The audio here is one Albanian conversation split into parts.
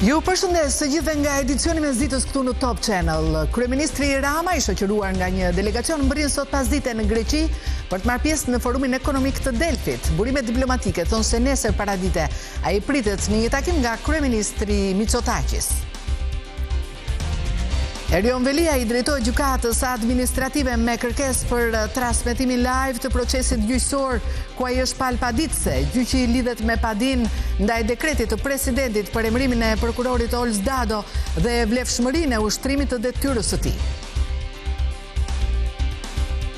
Ju përshëndes të gjithë nga edicioni mes ditës këtu në Top Channel. Kryeministri Rama i shoqëruar nga një delegacion mbërrin sot pasdite në Greqi për të marrë pjesë në forumin ekonomik të Delfit. Burimet diplomatike thonë se nesër paradite ai pritet në një takim nga kryeministri Mitsotakis. Erion Velia i drejtoi gjykatës administrative me kërkesë për transmetimin live të procesit gjyqësor ku ai është palpaditëse. Gjyqi lidhet me padin ndaj dekretit të presidentit për emërimin e prokurorit Olz Dado dhe vlefshmërinë e ushtrimit të detyrës së tij.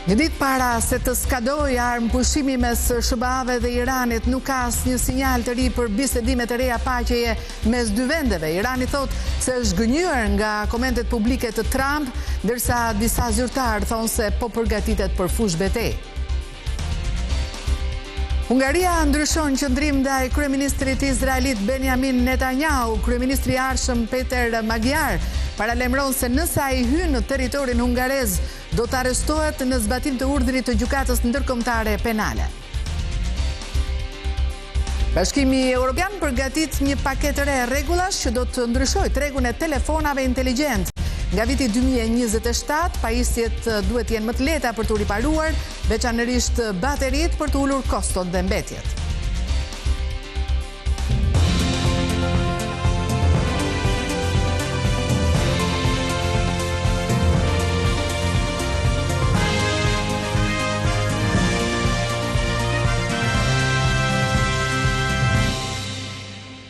Një ditë para se të skadojë armë pushimi mes SBA-ve dhe Iranit, nuk ka asnjë sinjal të ri për bisedimet e reja paqeje mes dy vendeve. Irani thotë se është gënjur nga komentet publike të Trump, ndërsa disa zyrtarë thonë se po përgatitet për fush betejë. Hungaria ndryshon qëndrim ndaj kryeministrit izraelit Benjamin Netanyahu. Kryeministri i arshëm Peter Magyar paralemron se nëse ai hyn në territorin hungarez, do të arrestohet në zbatim të urdhrit të gjykatës ndërkombëtare penale. Bashkimi Evropian përgatit një paketë re rregullash që do të ndryshojë tregun e telefonave inteligjent. Nga viti 2027, pajisjet duhet jenë më të lehta për të riparuar, veçanërisht bateritë për të ulur kostot dhe mbetjet.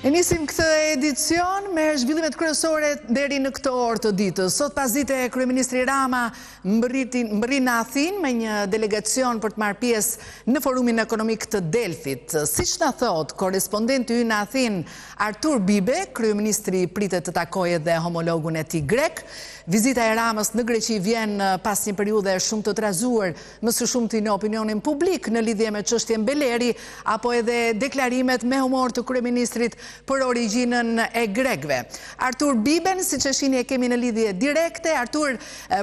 E nisim këtë edicion me zhvillimet kryesore deri në këtë orë të ditës. Sot pasdite kryeministri Rama mbërri në Athinë me një delegacion për të marrë pjesë në forumin ekonomik të Delfit. Siç na thot korrespondenti ynë në Athinë, Artur Bibe, kryeministri pritet të takojë dhe homologun e tij grek. Vizita e Ramës në Greqi vjen pas një periudhe shumë të trazuar, më së shumti në opinionin publik në lidhje me çështjen Beleri apo edhe deklarimet me humor të kryeministrit për origjinën e grekëve. Artur Biben, siç e shihni, e kemi në lidhje direkte. Artur,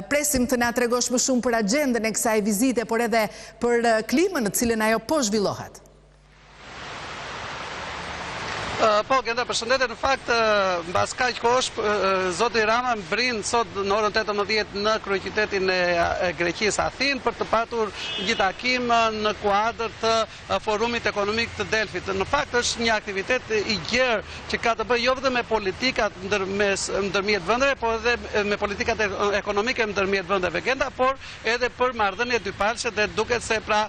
presim të na tregosh më shumë për agjendën e kësaj vizite, por edhe për klimën në cilën ajo po zhvillohet. Po, Genda, përshëndetje. Në fakt, mbas kaq kohësh, zoti Rama mbrin sot në orën 18 në kryeqytetin e Greqisë Athinë për të patur një takim në kuadër të forumit ekonomik të Delfit. Në fakt, është një aktivitet i gjerë që ka të bëjë jo vetëm me politikat ndërmjet vendeve, por edhe me politikat ekonomike ndërmjet vendeve, Genda, por edhe për marrëdhënie dypalëshe dhe duket se pra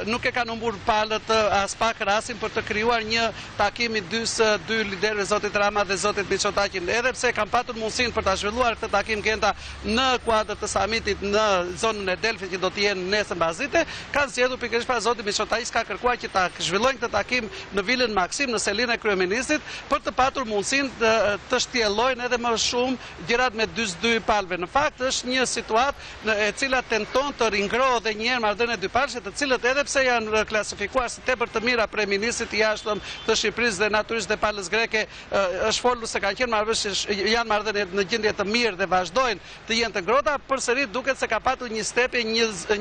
nuk e kanë humbur palët as pak rastin për të krijuar një takim dy liderëve, zotit Rama dhe zotit Mitsotakis, edhe pse kam patur mundësinë për ta zhvilluar këtë takim, Genda, në kuadër të samitit në zonën e Delfit që do të jenë nesër mbasdite, kanë zgjedhur pikërisht pra zoti Mitsotakis ka kërkuar që ta zhvillojnë këtë takim në vilën Maksim, në selinë e kryeministrit, për të patur mundësinë të shtjellojnë edhe më shumë gjërat me dy palëve. Në fakt është një situatë e cila tenton të ringrohë edhe një herë marrëdhëniet dypalëshe, të cilët edhe pse janë klasifikuar si tepër të mira prej ministrit i jashtëm të Shqipërisë dhe natyrisht dhe palës greke, është folur se kanë qenë janë marrëdhënie në gjendje të mirë dhe vazhdojnë të jenë të ngrohta, përsëri duket se ka patur një stepje,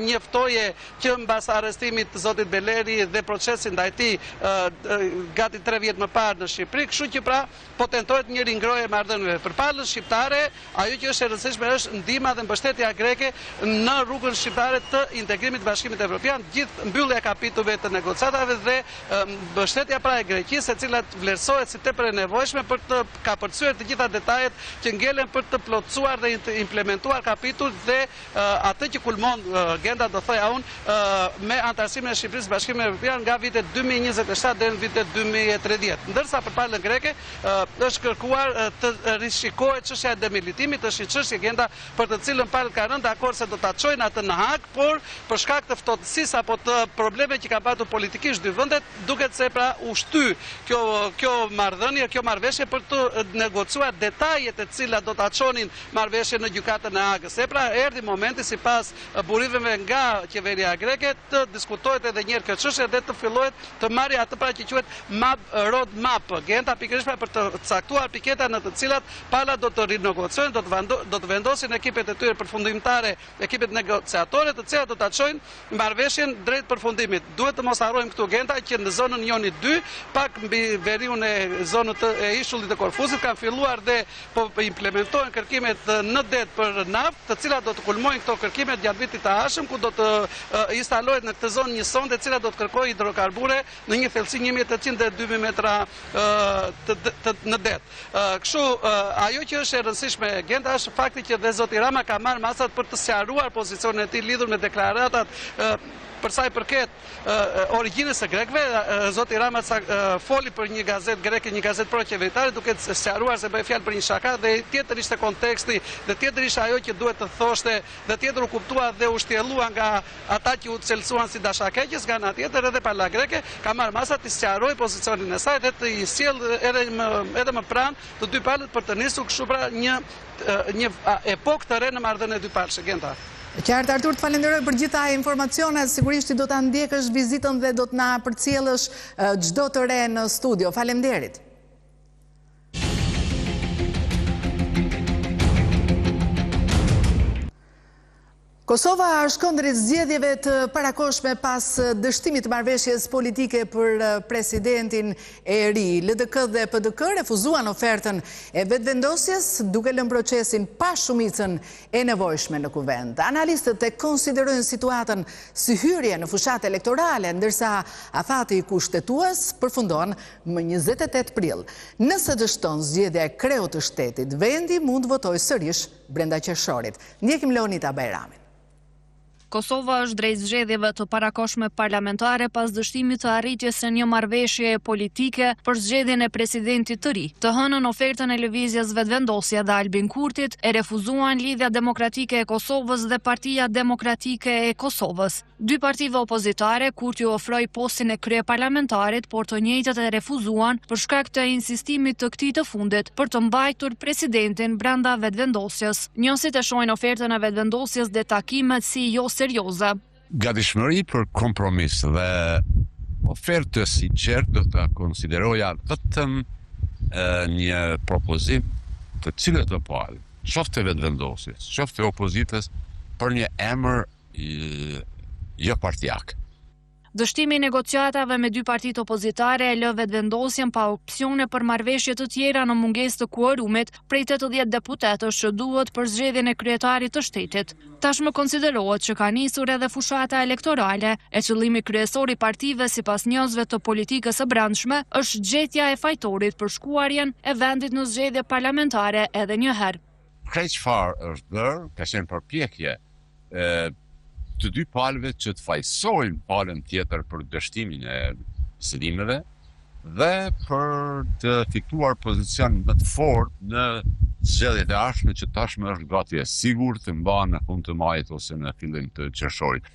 një ftoje që mbas arrestimit të zotit Beleri dhe procesin ndaj tij gati 3 vjet më parë në Shqipëri, kështu që pra po tentohet një ringrohje marrëdhënieve. Për palës shqiptare, ajo që është e rëndësishme është ndihma dhe mbështetja greke në rrugën shqiptare të integrimit të Bashkimit Evropian, gjithë mbyllja e kapitujve të negociatave dhe mbështetja pra e Greqisë, e cila vlerësohet si tepër e nevojshme për të kapërcyer të gjitha detajet që ngelen për të plotësuar dhe të implementuar kapitull dhe atë që kulmon, Genda, do thoja unë, me antarësimin e Shqipërisë në Bashkimin Evropian nga vitet 2027 deri në vitet 2030. Ndërsa për palën greke është kërkuar të rishikohet çështja e demilitimit, është një çështje, Genda, për të cilën palët kanë rënë dakord se do ta çojnë atë në Hag, por për shkak të ftohtësisë apo të problemeve që ka patur politikisht dy vendet, duket se pra u shty kjo marrëdhënie, kjo marrëveshje për të negociuar detajet e cilat do ta çonin marrëveshjen në gjykatën e Hagës. E pra erdhi momenti sipas burimeve nga qeveria greke të diskutohet edhe një herë kjo çështje dhe të fillohet të marrë atë pra që quhet road map, Genda, pikërisht për të caktuar piketa në të cilat pala do të rinegociojnë, do të vendosin ekipet e tyre përfundimtare, ekipet negociatore, të cilat do ta çojnë marrëveshjen drejt përfundimit. Duhet të mos harrojmë këtu, Genda, që në zonën Jonit 2, pak mbi veriun e zonës e ishullit të Korfuzit, kanë filluar dhe po implementojnë kërkimet në det për naftë, të cilat do të kulmojnë këto kërkimet gjatë vitit të ardhshëm, ku do të instalohet në këtë zonë një sonde e cila do të kërkojë hidrokarbure në një thellësi 1800 dhe 2000 metra në det. Kështu, ajo që është e rëndësishme Genda është fakti që dhe zoti Rama ka marrë masat për të sqaruar pozicionin e tij lidhur me deklaratat për sa i përket origjinës së grekëve. Zoti Rama foli për një gazetë greke, një gazetë pro-qeveritare, duke sqaruar se bëhej fjalë për një shaka, dhe tjetër ishte konteksti, dhe tjetër ishte ajo që duhet të thoshte, dhe tjetër u kuptua dhe u shtjellua nga ata që u cilësuan si dashakeqës, nga ana tjetër edhe pala greke ka marrë masa të sqarojë pozicionin e saj dhe të i sjell edhe më pranë të dy palët për të nisur kështu pra një epokë të re në marrëdhënien e dy palësh. Genda. Qartë, Artur, të falenderoj për gjitha informacionet, sigurisht do ta ndjekësh vizitën dhe do të na përcjellësh çdo të re në studio. Faleminderit. Kosova shkon drejt zgjedhjeve të parakoshme pas dështimit të marrëveshjes politike për presidentin e ri. LDK dhe PDK refuzuan ofertën e vetvendosjes, duke lënë procesin pa shumicën e nevojshme në kuvend. Analistët e konsiderojnë situatën si hyrje në fushat elektorale, ndërsa afati kushtetues përfundon më 28 prill. Nëse dështon zgjedhja e kreut të shtetit, vendi mund votojë sërish brenda qershorit. Ndjekim Leonita Bajramin. Kosova është drejt zgjedhjeve të parakoshme parlamentare pas dështimit të arritjes së një marrëveshjeje politike për zgjedhjen e presidentit të ri. Të hënën ofertën e lëvizjes Vetvendosja dhe Albin Kurtit e refuzuan Lidhja Demokratike e Kosovës dhe Partia Demokratike e Kosovës. Dy partive opozitare, Kurti u ofroi postin e kryeparlamentarit, por të njëjtët e refuzuan për shkak të insistimit të këtij të fundit për të mbajtur presidentin brenda vetvendosjes. Njësit e shohin ofertën e vetvendosjes dhe takimet si jo serioze. Gatishmëri për kompromis dhe ofertë të sinqertë do të konsideroja vetëm një propozim të cilët të palë, qoftë vetvendosjes, qoftë opozitës, për një emër jo partijak. Dështimi i negociatave me dy partitë opozitare e lë vetvendosjen pa opsione për marrëveshje të tjera në mungesë të kuorumit prej 80 deputetësh që duhet për zgjedhjen e kryetarit të shtetit. Tashmë konsiderohet që ka nisur edhe fushata elektorale, e qëllimi kryesor i partive sipas njerëzve të politikës së brendshme është gjetja e fajtorit për shkuarjen e vendit në zgjedhje parlamentare edhe një herë. Krejt çfarë është bërë, ka qenë përpjekje të dy palëve që të fajsojnë palën tjetër për dështimin e sërimeve dhe për të fituar pozicion më të fortë në zgjedhjet e ardhshme që tashmë është gati e sigurt të mbahen në fund të majit ose në fillim të qershorit.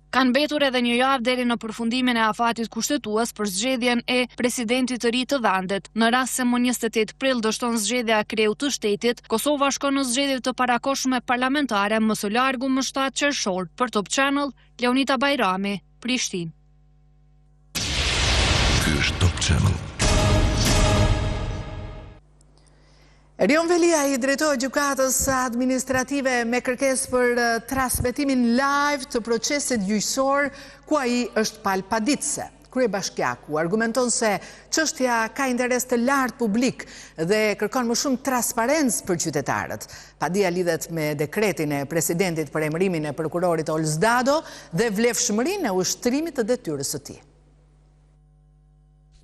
Kanë mbetur edhe një javë deri në përfundimin e afatit kushtetues për zgjedhjen e presidentit të ri të vendit. Në rast se më 28 prill dështon zgjedhja e kreut të shtetit, Kosova shkon në zgjedhje të parakoshme parlamentare më së largu më 7 qershor. Për Top Channel, Leonita Bajrami, Prishtinë. Ky është Top Channel. Erion Velia i drejtohet gjykatës administrative me kërkesë për transmetimin live të procesit gjyqësor ku ai është palpaditëse. Kryebashkiaku argumenton se çështja ka interes të lartë publik dhe kërkon më shumë transparencë për qytetarët. Padia lidhet me dekretin e presidentit për emërimin e prokurorit Olz Dado dhe vlefshmërinë e ushtrimit të detyrës së tij.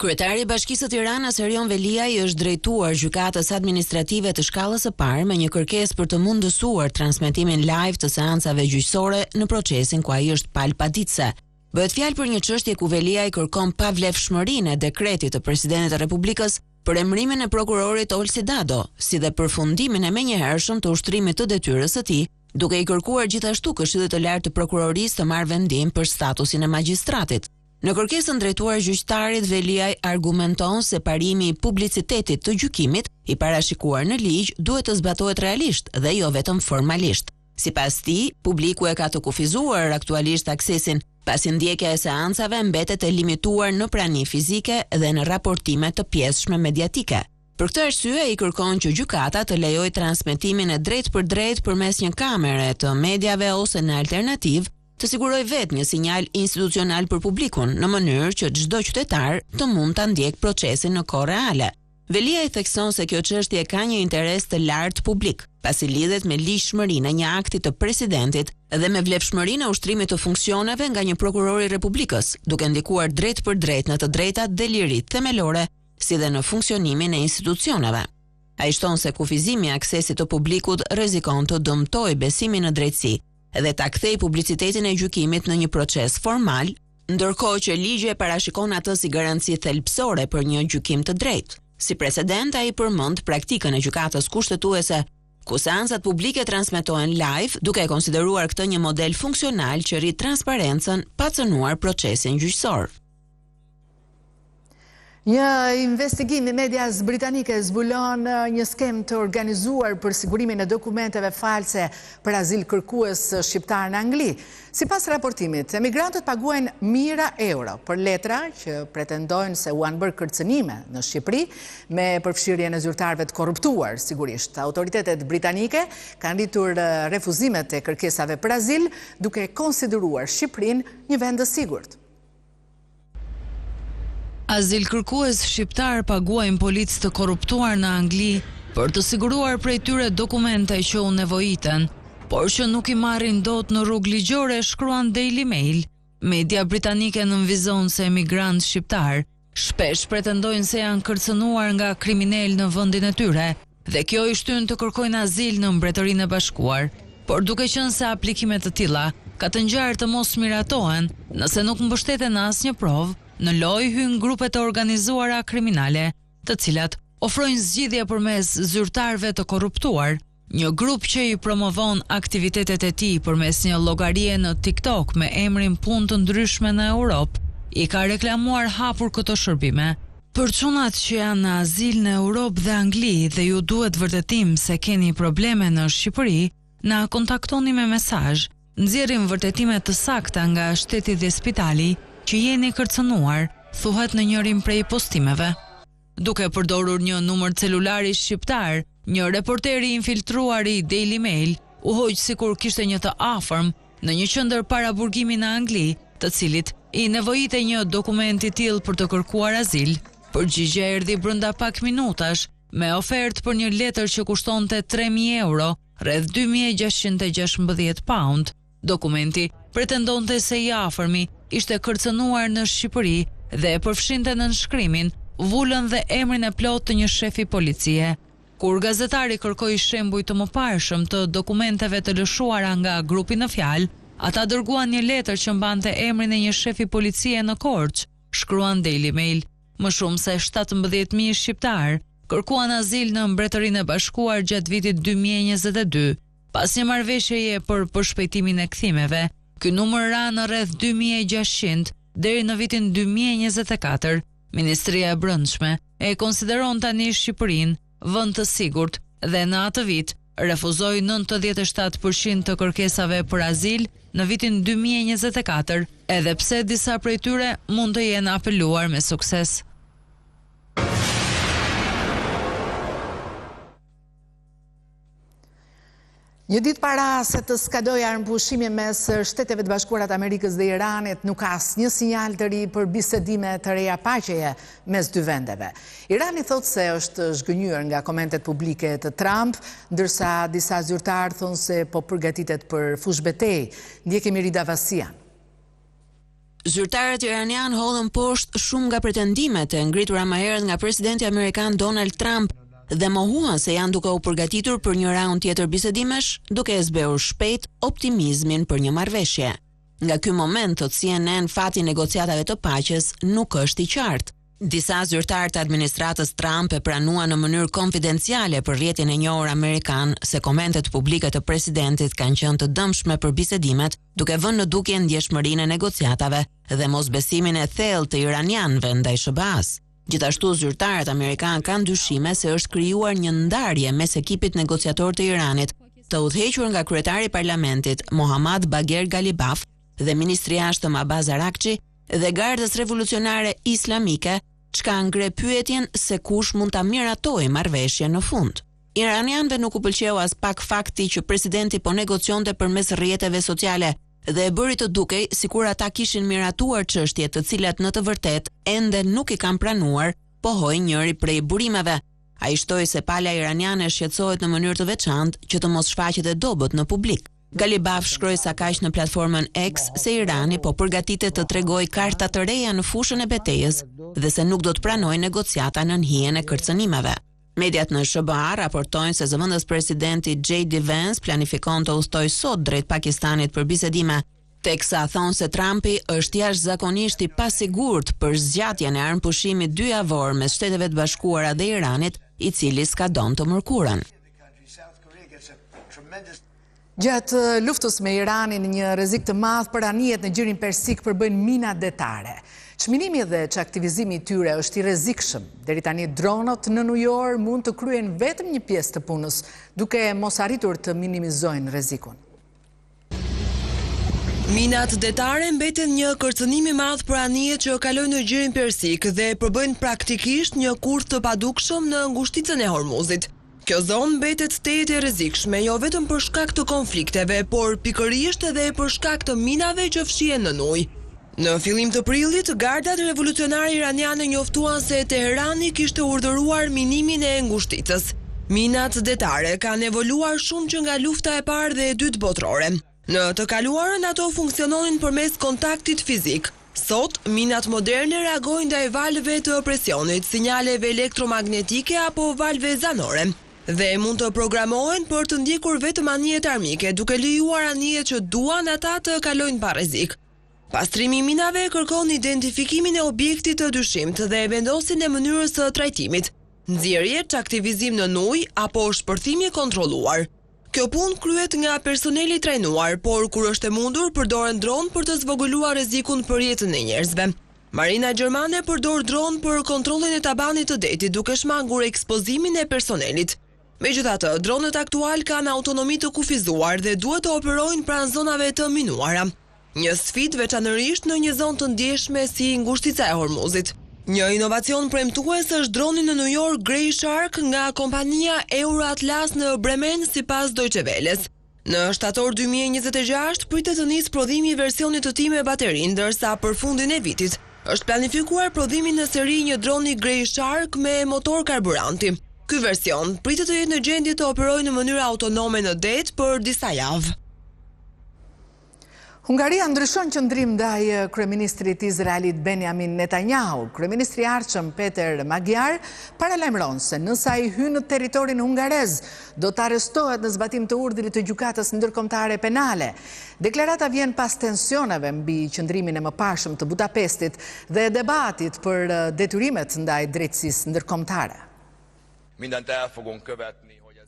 Kryetari i Bashkisë së Tiranës Erion Velia i është drejtuar gjykatës administrative të shkallës së parë me një kërkesë për të mundësuar transmetimin live të seancave gjyqësore në procesin ku ai është palpaditëse. Bëhet fjalë për një çështje ku Velia i kërkon pavlefshmërinë e dekretit të presidentit të Republikës për emërimin e prokurorit Olsi Dado, si dhe përfundimin e menjëhershëm të ushtrimit të detyrës së tij, duke i kërkuar gjithashtu Këshillit të Lartë të Prokurorisë të marrë vendim për statusin e magjistratit. Në kërkesën drejtuar gjyqtarit, Velia argumenton se parimi i publicitetit të gjykimit i parashikuar në ligj duhet të zbatohet realisht dhe jo vetëm formalisht. Sipas tij, publiku e ka të kufizuar aktualisht aksesin, pasi ndjekja e seancave mbetet e limituar në prani fizike dhe në raportime të pjesshme mediatike. Për këtë arsye i kërkon që gjykata të lejojë transmetimin e drejtë për drejtë përmes një kamere të mediave ose në alternativë të sigurojë vetë një sinjal institucional për publikun në mënyrë që çdo qytetar të mund ta ndjek procesin në kohë reale. Velia i thekson se kjo çështje ka një interes të lartë publik, pasi lidhet me ligjshmërinë e një akti të presidentit dhe me vlefshmërinë e ushtrimit të funksioneve nga një prokuror i Republikës, duke ndikuar drejt për drejt në të drejtat dhe liritë themelore, si dhe në funksionimin e institucioneve. Ai shton se kufizimi i aksesit të publikut rrezikon të dëmtojë besimin në drejtësi dhe ta kthejë publicitetin e gjykimit në një proces formal, ndërkohë që ligji e parashikon atë si garanci thelbësore për një gjykim të drejtë. Si precedent, ai përmend praktikën e gjykatës kushtetuese, ku seancat publike transmetohen live, duke e konsideruar këtë një model funksional që rrit transparencën pa cënuar procesin gjyqësor. Një investigim i medias britanike zbulon një skem të organizuar për sigurimin e dokumenteve false për azil kërkues shqiptar në Angli. Sipas raportimit, emigrantët paguajnë mijëra euro për letra që pretendojnë se u bërë kërcënime në Shqipëri me përfshirjen e zyrtarëve të korruptuar, sigurisht. Autoritetet britanike kanë rritur refuzimet e kërkesave për azil, duke konsideruar Shqipërinë një vend të sigurt. Azil kërkues shqiptar paguajnë policë të korruptuar në Angli për të siguruar prej tyre dokumente që u nevojiten, por që nuk i marrin dot në rrugë ligjore, shkruan Daily Mail. Media britanike nënvizon se emigrantë shqiptar shpesh pretendojnë se janë kërcënuar nga kriminal në vendin e tyre dhe kjo i shtyn të kërkojnë azil në Mbretërinë e Bashkuar, por duke qenë se aplikimet të tilla ka të ngjarë të mos miratohen nëse nuk mbështeten asnjë provë, në lojë hyn grupe të organizuara kriminale, të cilat ofrojnë zgjidhje përmes zyrtarëve të korruptuar. Një grup që i promovon aktivitetet e tij përmes një llogarie në TikTok me emrin Punë të ndryshme në Europë, i ka reklamuar hapur këto shërbime. Për çunat që janë në azil në Europë dhe Angli dhe ju duhet vërtetim se keni probleme në Shqipëri, na kontaktoni me mesazh. Nxjerrim vërtetime të sakta nga shteti dhe spitali që jeni kërcënuar, thuhet në njërin prej postimeve. Duke përdorur një numër celulari shqiptar, një reporteri infiltruar i Daily Mail u hoq sikur kishte një të afërm në një qendër para burgimi në Angli, të cilit i nevojite një dokument i tillë për të kërkuar azil. Përgjigjja erdhi brenda pak minutash me ofertë për një letër që kushtonte 3.000 euro, rreth 2.616 pound. Dokumenti pretendonte se i afërmi ishte kërcënuar në Shqipëri dhe e përfshinte në nënshkrimin vullën dhe emrin e plot të një shefi policie. Kur gazetari kërkoi shembuj të mëparshëm të dokumenteve të lëshuara nga grupi në fjalë, ata dërguan një letër që mbante emrin e një shefi policie në Korçë, shkruan Daily Mail. Më shumë se 17.000 shqiptar kërkuan azil në Mbretërinë e Bashkuar gjatë vitit 2022, pas një marrëveshjeje për përshpejtimin e kthimeve. Ky numër ra në rreth 2.600 deri në vitin 2024. Ministria e Brendshme e konsideron tani Shqipërinë vend të sigurt dhe në atë vit refuzoi 97% të kërkesave për azil në vitin 2024, edhe pse disa prej tyre mund të jenë apeluar me sukses. Një ditë para se të skadojë armëpushimi mes Shteteve të Bashkuara të Amerikës dhe Iranit, nuk ka asnjë sinjal të ri për bisedime të reja paqeje mes dy vendeve. Irani thotë se është zhgënjur nga komentet publike të Trump, ndërsa disa zyrtarë thonë se po përgatitet për fushbetejë. Ndjekemi Rida Vasian. Zyrtarët iranian hodhën poshtë shumë nga pretendimet e ngritura më herët nga presidenti amerikan Donald Trump dhe mohuan se janë duke u përgatitur për një raund tjetër bisedimesh, duke e zbehur shpejt optimizmin për një marrëveshje. Nga ky moment, thot CNN, fati i negociatave të paqes nuk është i qartë. Disa zyrtarë të administratës Trump e pranuan në mënyrë konfidenciale për rrjetin e njohur amerikan se komentet publike të presidentit kanë qenë të dëmshme për bisedimet, duke vënë në dukje ndjeshmërinë e negociatave dhe mosbesimin e thellë të iranianëve ndaj SBA-s. Gjithashtu, zyrtarët amerikan kanë dyshime se është krijuar një ndarje mes ekipit negociator të Iranit, të udhëhequr nga kryetari i parlamentit Mohammad Bagher Ghalibaf dhe ministri i jashtëm Abbas Araghchi dhe Gardës Revolucionare Islamike, çka ngre pyetjen se kush mund ta miratojë marrëveshjen në fund. Iranianëve nuk u pëlqeu as pak fakti që presidenti po negocionte përmes rrjeteve sociale dhe e bëri të dukej sikur ata kishin miratuar çështje të cilat në të vërtetë ende nuk i kanë pranuar, pohoi njëri prej burimeve. Ai shtoi se pala iraniane shqetësohet në mënyrë të veçantë që të mos shfaqet e dobët në publik. Galibaf shkroi sa kaq në platformën X se Irani po përgatitet të tregojë karta të reja në fushën e betejës dhe se nuk do të pranojë negociata nën hijen e kërcënimeve. Mediat në SBA raportojnë se zëvendës presidenti J.D. Vance planifikon të udhtojë sot drejt Pakistanit për bisedime, teksa thonë se Trumpi është jashtëzakonisht i pasigurt për zgjatjen e armëpushimit 2 javor mes Shteteve të Bashkuara dhe Iranit, i cili skadon të mërkurën. Gjatë luftës me Iranin, një rrezik të madh për anijet në gjirin persik përbëjnë minat detare. Çminimi dhe çaktivizimi i tyre është i rrezikshëm. Deri tani dronët në New York mund të kryejnë vetëm një pjesë të punës, duke mos arritur të minimizojnë rrezikun. Minat detare mbeten një kërcënim i madh për anijet që kalojnë në gjirin persik dhe përbëjnë praktikisht një kurth të padukshëm në ngushticën e Hormuzit. Kjo zonë mbetet tejet e rrezikshme jo vetëm për shkak të konflikteve, por pikërisht edhe për shkak të minave që fshihen në ujë. Në fillim të prillit, gardat revolucionare iraniane njoftuan se Teherani kishte urdhëruar minimin e ngushticës. Minat detare kanë evoluar shumë që nga lufta e parë dhe e dytë botërore. Në të kaluarën ato funksiononin përmes kontaktit fizik. Sot, minat moderne reagojnë ndaj valve të presionit, sinjaleve elektromagnetike apo valve zanore, dhe mund të programohen për të ndjekur vetëm anijet armike, duke lejuar anijet që duan ata të kalojnë pa rrezik. Pastrimi i minave kërkon identifikimin e objektit të dyshimt dhe vendosin e mënyrës së trajtimit, nxjerrje, çaktivizim në ujë apo shpërthim i kontrolluar. Kjo punë kryhet nga personeli trajnuar, por kur është e mundur përdoren dron për të zvogëluar rrezikun për jetën e njerëzve. Marina gjermane përdor dron për kontrollin e tabanit të detit, duke shmangur ekspozimin e personelit. Megjithatë, dronët aktual kanë autonomi të kufizuar dhe duhet të operojnë pranë zonave të minuara. Një sfidë veçanërisht në një zonë të ndjeshme si ngushtica e Hormuzit. Një inovacion premtues është droni në New York Grey Shark nga kompania Euroatlas në Bremen sipas Deutsche Welles. Në shtator 2026 pritet të nisë prodhimi i versionit të tij me bateri, ndërsa për fundin e vitit është planifikuar prodhimi në seri një droni Grey Shark me motor karburanti. Ky version pritet të jetë në gjendje të operojë në mënyrë autonome në det për disa javë. Hungaria ndryshon qëndrim ndaj kryeministrit izraelit Benjamin Netanyahu. Kryeministri i ardhshëm Peter Magyar paralajmëron se nëse ai hyn në territorin hungarez, do të arrestohet në zbatim të urdhrit të gjykatës ndërkombëtare penale. Deklarata vjen pas tensioneve mbi qëndrimin e mëparshëm të Budapestit dhe debatit për detyrimet ndaj drejtësisë ndërkombëtare.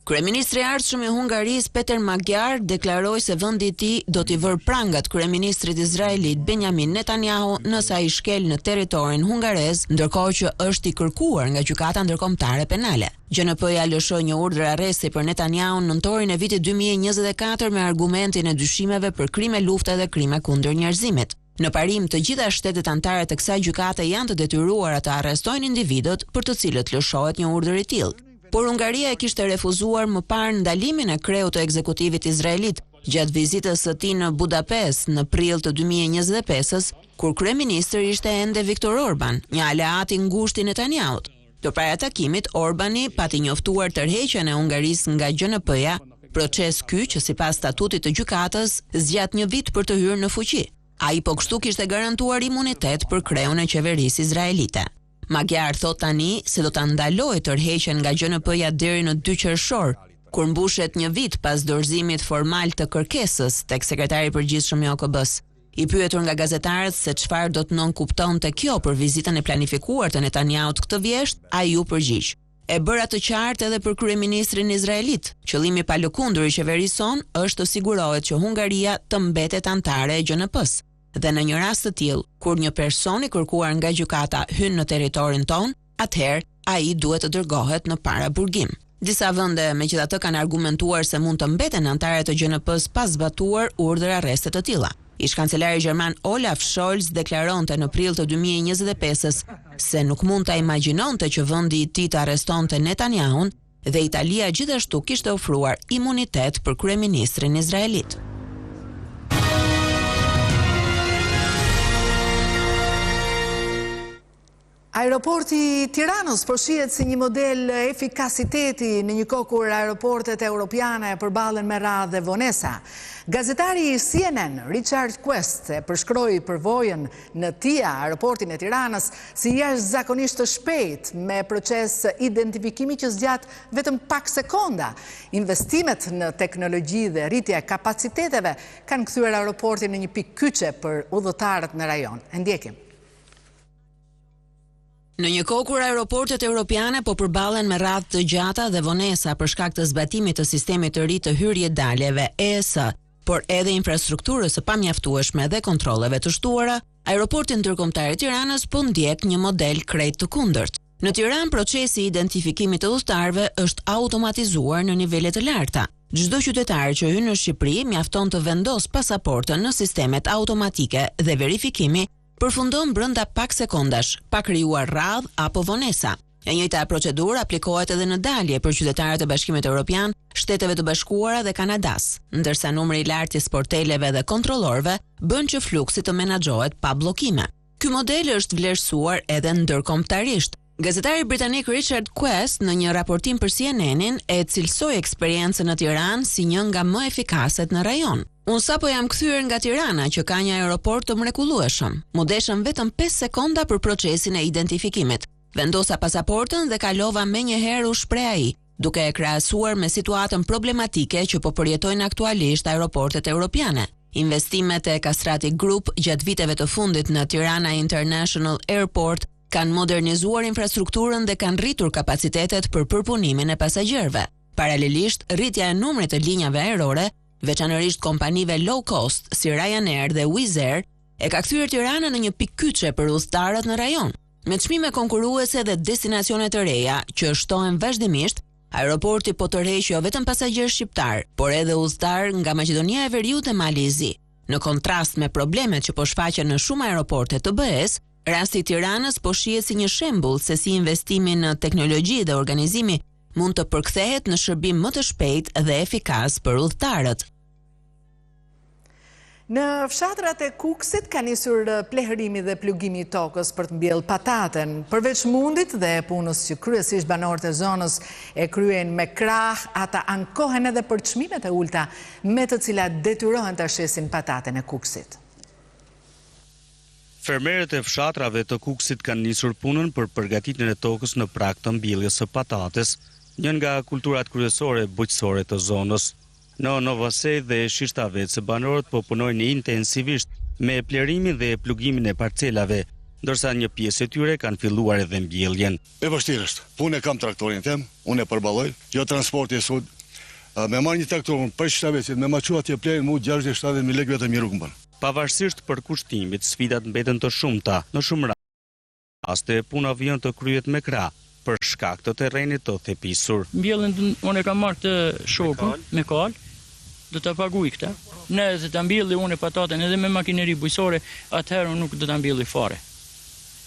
Kryeministri i ardhshëm i Hungarisë Peter Magyar deklaroi se vendi i tij do t'i vërë prangat kryeministrit izraelit Benjamin Netanyahu nëse ai shkel në territorin hungarez, ndërkohë që është i kërkuar nga gjykata ndërkombëtare penale. GNP-ja lëshoi një urdhër arresti për Netanyahu në nëntorin e vitit 2024 me argumentin e dyshimeve për krime lufte dhe krime kundër njerëzimit. Në parim, të gjitha shtetet anëtare të kësaj gjykate janë të detyruara të arrestojnë individët për të cilët lëshohet një urdhër i tillë. Por Hungaria e kishte refuzuar më parë ndalimin e kreut të ekzekutivit izraelit gjatë vizitës së tij në Budapest në prill të 2025-s, kur kryeministri ishte ende Viktor Orban, një aleat i ngushtë i Netanyahut. Përpara takimit, Orbani pati njoftuar tërheqjen e Hungarisë nga GNP-ja, proces ky që sipas statutit të gjykatës zgjat një vit për të hyrë në fuqi. Ai po kështu kishte garantuar imunitet për kreun e qeverisë izraelite. Magyar thot tani se do ta ndalojë tërheqjen nga GNP-ja deri në 2 qershor, kur mbushet një vit pas dorëzimit formal të kërkesës tek sekretari i përgjithshëm i OKB-s. I pyetur nga gazetarët se çfarë do të nënkuptonte kjo për vizitën e planifikuar të Netanyahut këtë vjesht, ai u përgjigj: "E bëra të qartë edhe për kryeministrin izraelit. Qëllimi pa lëkundur i qeverisë son është të sigurohet që Hungaria të mbetet anëtare e GNP-s. Dhe në një rast të tillë, kur një person i kërkuar nga gjykata hyn në territorin ton, atëherë ai duhet të dërgohet në para burgim." Disa vende megjithatë kanë argumentuar se mund të mbeten anëtare të GNP-s pa zbatuar urdhër arreste të tilla. Ish-kancelari gjerman Olaf Scholz deklaronte në prill të 2025-s se nuk mund ta imagjinonte që vendi i tij të arrestonte Netanyahun dhe Italia gjithashtu kishte ofruar imunitet për kryeministrin izraelit. Aeroporti Tiranës përshihet si një model efikasiteti në një kohë kur aeroportet europiane përballen me radhë dhe vonesa. Gazetari i CNN, Richard Quest, e përshkroi përvojën në TIA, aeroportin e Tiranës, si jashtëzakonisht të shpejt, me proces identifikimi që zgjat vetëm pak sekonda. Investimet në teknologji dhe rritja e kapaciteteve kanë kthyer aeroportin në një pikë kyçe për udhëtarët në rajon. E ndjekim. Në një kohë kur aeroportet europiane po përballen me radhë të gjata dhe vonesa për shkak të zbatimit të sistemit të ri të hyrje-daljeve ES, por edhe infrastrukturës së pamjaftueshme dhe kontrolleve të shtuara, aeroporti ndërkombëtar i Tiranës po ndjek një model krejt të kundërt. Në Tiranë, procesi i identifikimit të udhëtarëve është automatizuar në nivele të larta. Çdo qytetar që hyn në Shqipëri mjafton të vendos pasaportën në sistemet automatike dhe verifikimi përfundon brenda pak sekondash, pa krijuar radhë apo vonesa. E njëjta procedurë aplikohet edhe në dalje për qytetarët e Bashkimit Evropian, Shteteve të Bashkuara dhe Kanadas, ndërsa numri i lartë i sporteleve dhe kontrollorëve bën që fluksi të menaxhohet pa bllokime. Ky model është vlerësuar edhe ndërkombëtarisht. Gazetari britanik Richard Quest në një raportim për CNN e cilësoi eksperiencën në Tiranë si një nga më efikaset në rajon. Unë sapo jam kthyer nga Tirana që ka një aeroport të mrekullueshëm. Mu deshëm vetëm 5 sekonda për procesin e identifikimit. Vendosa pasaportën dhe kalova menjëherë, u shpreh ai, duke e krahasuar me situatën problematike që po përjetojnë aktualisht aeroportet europiane. Investimet e Castrati Group gjatë viteve të fundit në Tirana International Airport kanë modernizuar infrastrukturën dhe kanë rritur kapacitetet për përpunimin e pasagjerëve. Paralelisht, rritja e numrit të linjave ajrore, veçanërisht kompanive low cost si Ryanair dhe Wizz Air, e ka kthyer Tiranën në një pikë kyçe për udhëtarët në rajon. Me çmime konkurruese dhe destinacione të reja që shtohen vazhdimisht, aeroporti po tërheq jo vetëm pasagjerë shqiptar, por edhe udhëtar nga Maqedonia e Veriut dhe Mali i Zi. Në kontrast me problemet që po shfaqen në shumë aeroporte të BE-s, rasti i Tiranës po shihet si një shembull se si investimi në teknologji dhe organizimi mund të përkthehet në shërbim më të shpejtë dhe efikas për udhëtarët. Në fshatrat e Kukësit ka nisur plehërimi dhe plugimi i tokës për të mbjellë pataten. Përveç mundit dhe punës që kryesisht banorët e zonës e kryen me krah, ata ankohen edhe për çmimet e ulta me të cilat detyrohen të shesin pataten e Kukësit. Fermerët e fshatrave të Kukësit kanë nisur punën për përgatitjen e tokës në prag të mbjelljes së patates, një nga kulturat kryesore bujqësore të zonës. Në Novosej dhe Shishtavec, banorët po punojnë intensivisht me plerimin dhe plugimin e parcelave, ndërsa një pjesë e tyre kanë filluar edhe mbjelljen. E vështirë është. Unë kam traktorin tem, unë e përballoj, jo transporti e sud. Me marrë një traktor për Shishtavecit, me maçu atje plerin mu 60-70 mijë lekë vetëm një rrugë bën. Pavarësisht për kushtimit, sfidat mbeten të shumta. Në shumë raste puna vjen të kryhet me krah për shkak të terrenit të thepisur. Mbjellën unë e kam marrë të shokun me kal, do ta paguaj këtë. Nëse ta mbjelli unë pataten edhe me makineri bujqësore, atëherë nuk do ta mbjelli fare.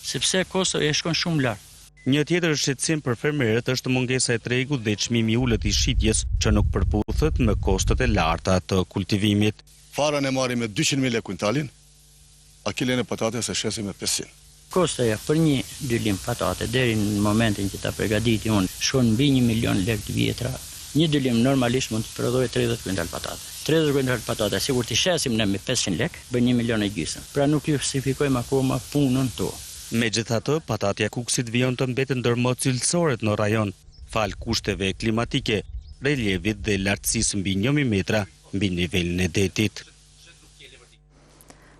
Sepse kosto e shkon shumë lart. Një tjetër shqetësim për fermerët është mungesa e tregut dhe çmimi i ulët i shitjes, që nuk përputhet me kostot e larta të kultivimit. Farën e marrim me 200.000 lekë kuintalin, a kilen e patates e shesim me 500. Kostoja për një dylim patate deri në momentin që ta përgatiti unë shkon mbi 1 milion lekë të vjetra. Një dylim normalisht mund të prodhojë 30 kuintal patate. 30 kuintal patate, sikur të shesim ne me 500 lekë, bën 1 milion e gjysmë. Pra nuk justifikojmë akoma punën to. Megjithatë, patatja Kukësit vjen të mbetet ndër më cilësoret në rajon, fal kushteve klimatike, relievit dhe lartësisë mbi 1000 metra mbi nivelin e detit.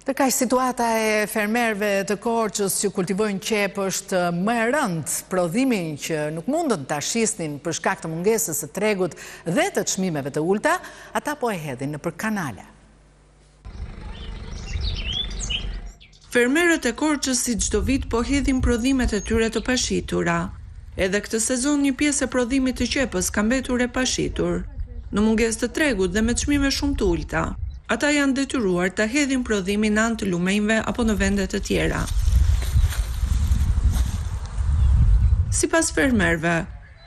Tërkaq situata e fermerëve të Korçës që kultivojnë qep është më e rëndë. Prodhimin që nuk mundën ta shisnin për shkak të mungesës së tregut dhe të çmimeve të ulta, ata po e hedhin nëpër kanale. Fermerët e Korçës si çdo vit po hedhin prodhimet e tyre të pashitura. Edhe këtë sezon një pjesë e prodhimit të qepës ka mbetur e pashitur. Në mungesë të tregut dhe me çmime shumë të ulta, ata janë detyruar të hedhin prodhimin në anë të lumenjve apo në vende të tjera. Sipas fermerëve,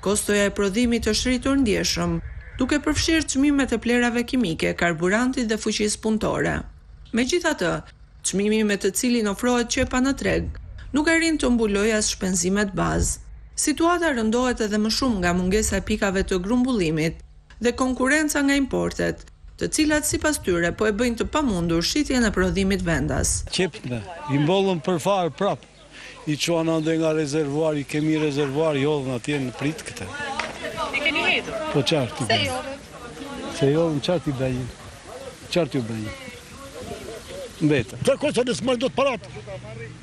kostoja e prodhimit është rritur ndjeshëm, duke përfshirë çmimet e plerave kimike, karburantit dhe fuqisë punëtore. Megjithatë, çmimi me të cilin ofrohet qepa në treg nuk arrin të mbulojë as shpenzimet bazë. Situata rëndohet edhe më shumë nga mungesa e pikave të grumbullimit dhe konkurenca nga importet, të cilat sipas tyre po e bëjnë të pamundur shitjen e prodhimit vendas. Qepme, i mbollën për farë prap, i qoan ande nga rezervuar, i kemi rezervuar, i hodhën atje në prit këte. I keni hetur? Po qartë i bëjnë. Se jodhën qartë i bëjnë. Qartë i bëjnë. Mbeta. Të kosë në smarë do të paratë,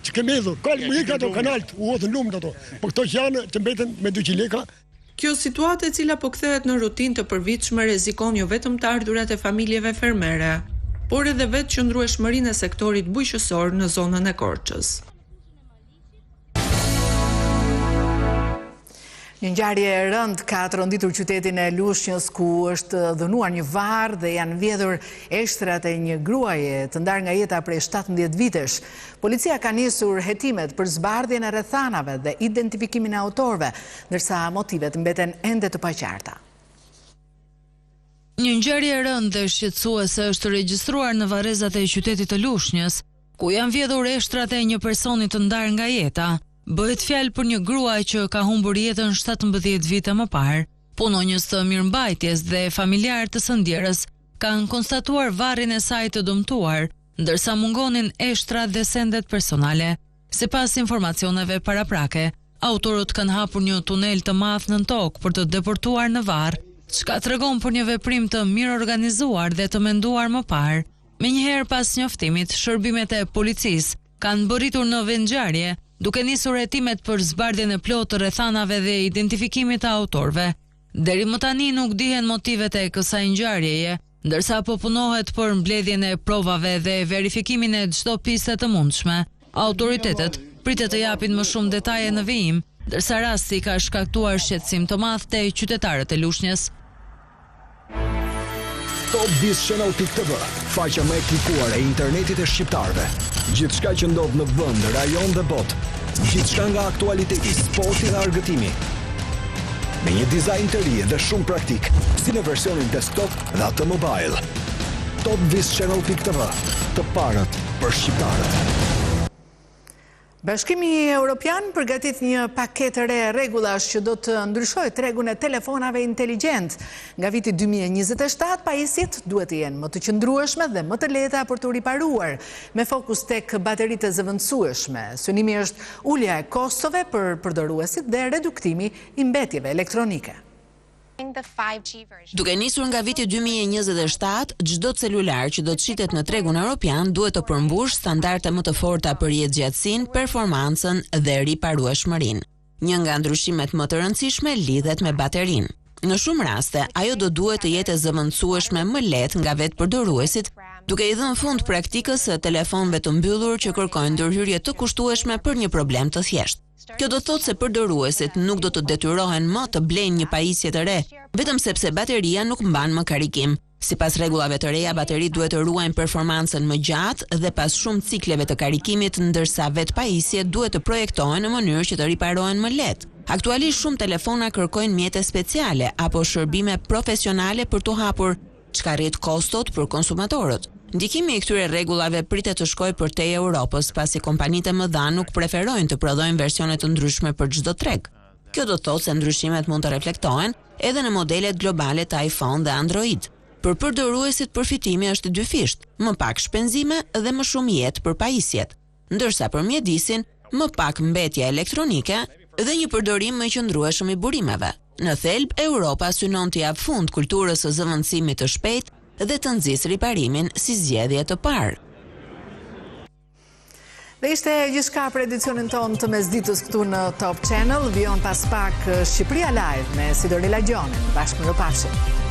që kemi edhur, kalë më leka ato kanalët, u odhën lumë ato, po këto që janë që mbeten me 200 leka. Kjo situatë e cila po kthehet në rutinë të përvitshme rrezikon jo vetëm të ardhurat e familjeve fermere, por edhe vetë qëndrueshmërinë e sektorit bujqësor në zonën e Korçës. Një ngjarje e rëndë ka tronditur qytetin e Lushnjës, ku është dhënuar një varr dhe janë vjedhur eshtrat e një gruaje të ndarë nga jeta prej 17 vitesh. Policia ka nisur hetimet për zbardhjen e rrethanave dhe identifikimin e autorëve, ndërsa motivet mbeten ende të paqarta. Një ngjarje e rëndë dhe shqetësuese është regjistruar në varrezat e qytetit të Lushnjës, ku janë vjedhur eshtrat e një personi të ndarë nga jeta. Bëhet fjalë për një gruaj që ka humbur jetën 17 vite më parë. Punonjës të mirëmbajtjes dhe familjar të së ndjerës kanë konstatuar varrin e saj të dëmtuar, ndërsa mungonin eshtrat dhe sendet personale. Sipas informacioneve paraprake, autorët kanë hapur një tunel të madh nën tokë për të deportuar në varr, çka tregon për një veprim të mirë organizuar dhe të menduar më parë. Menjëherë pas njoftimit, shërbimet e policisë kanë bërritur në vendngjarje, duke nisur hetimet për zbardhjen e plotë të rrethanave dhe identifikimit të autorëve. Deri më tani nuk dihen motivet e kësaj ngjarjeje, ndërsa po punohet për mbledhjen e provave dhe verifikimin e çdo piste të mundshme. Autoritetet pritet të japin më shumë detaje në vijim, ndërsa rasti ka shkaktuar shqetësim të madh te qytetarët e Lushnjës. Topbizchannel.tv, faqja më e klikuar e internetit e shqiptarëve. Gjithçka që ndodh në vend, rajon dhe botë. Gjithçka nga aktualiteti, sporti dhe argëtimi. Me një dizajn të ri dhe shumë praktik, si në versionin desktop dhe atë mobile. Topbizchannel.tv, të parët për shqiptarët. Bashkimi Evropian përgatit një paketë re rregullash që do të ndryshojë tregun e telefonave inteligjent. Nga viti 2027, pajisjet duhet të jenë më të qëndrueshme dhe më të lehta për të riparuar, me fokus tek bateritë e zëvendësueshme. Synimi është ulja e kostove për përdoruesit dhe reduktimi i mbetjeve elektronike. Duke nisur nga viti 2027, çdo celular që do të shitet në tregun evropian duhet të përmbush standarde më të forta për jetëgjatësinë, performancën dhe riparueshmërinë. Një nga ndryshimet më të rëndësishme lidhet me baterinë. Në shumë raste, ajo do duhet të jetë e zëvendësueshme më lehtë nga vetë përdoruesit, duke i dhënë fund praktikës së telefonëve të mbyllur që kërkojnë ndërhyrje të kushtueshme për një problem të thjeshtë. Kjo do thotë se përdoruesit nuk do të detyrohen më të blejnë një pajisje të re, vetëm sepse bateria nuk mban më karikim. Sipas rregullave të reja, bateritë duhet të ruajnë performancën më gjatë dhe pas shumë cikleve të karikimit, ndërsa vetë pajisjet duhet të projektohen në mënyrë që të riparohen më lehtë. Aktualisht shumë telefona kërkojnë mjete speciale apo shërbime profesionale për të hapur, çka rrit kostot për konsumatorët. Ndikimi i këtyre rregullave pritet të shkojë përtej Europës, pasi kompanitë e mëdha nuk preferojnë të prodhojnë versione të ndryshme për çdo treg. Kjo do të thotë se ndryshimet mund të reflektohen edhe në modelet globale të iPhone dhe Android. Për përdoruesit përfitimi është dyfisht, më pak shpenzime dhe më shumë jetë për pajisjet, ndërsa për mjedisin, më pak mbetje elektronike dhe një përdorim më i qëndrueshëm i burimeve. Në thelb, Europa synon të jap fund kulturës së zëvendësimit të shpejtë dhe të nxjisë riparimin si zgjedhje të parë. Dhe ishte gjithçka për edicionin tonë të mesditës këtu në Top Channel. Vijon pas pak Shqipëria Live me Sidorila Gjonin. Bashkë mirupafshim.